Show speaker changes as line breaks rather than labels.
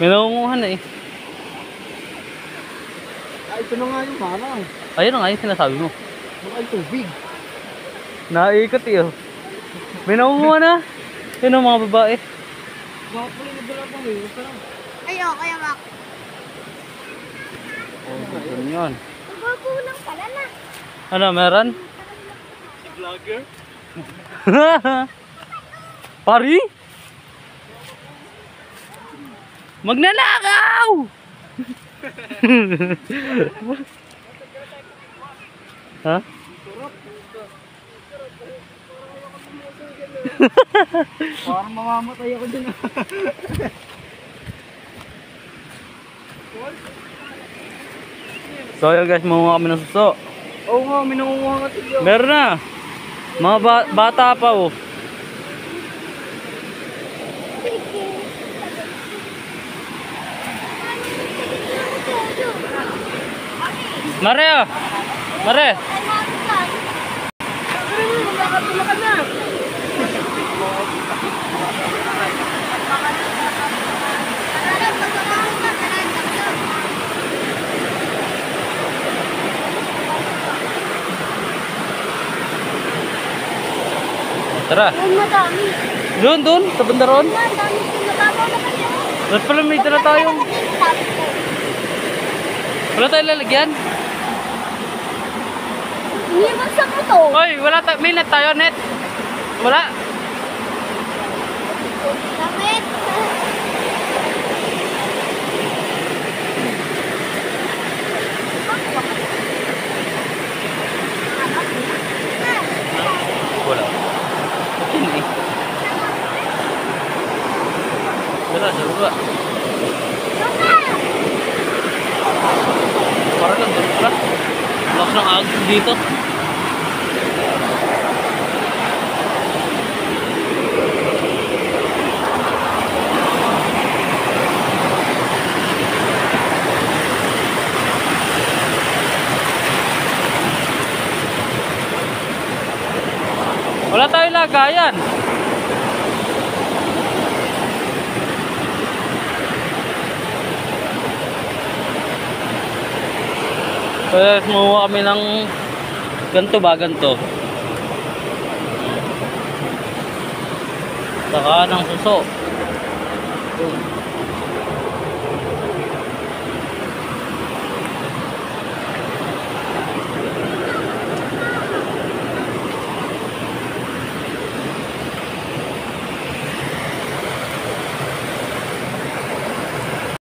May nangunguhan na eh.
Ay, ito na nga yung harang.
Ayun na nga yung sinasabi mo.
Baka yung tubig.
Naikot eh oh. May nangunguha na. Yun ang mga babae.
Baka pala nagdala pa eh.
Ay, kaya bak.
Oh, ganyan.
Magkulang pala na.
Ano, meron?
Vlogger?
Pari? Magnanakaw! Ha?
Parang mamamatay ako dyan.
So yun guys, mangunga kami ng suso.
Oo nga, may nangunguha nga tigyo.
Meron na. Mga bata pa oh. Mare oh. Mare. Tara.
Madami.
Doon, sa bandaron.
Madami. Nababaw naman yun.
Ba't pala may dala tayong... Wala tayong lalagyan?
Inibansa ko to.
Hoy, may net tayo, net. Wala.
Damit.
Wala. Ini. Wala, sa baba. Parang lang, wala. Lakas ng agos dito. Wala tayong lagayan. Kaya sumuha kami ng ganito ba, ganito. Saka ng suso.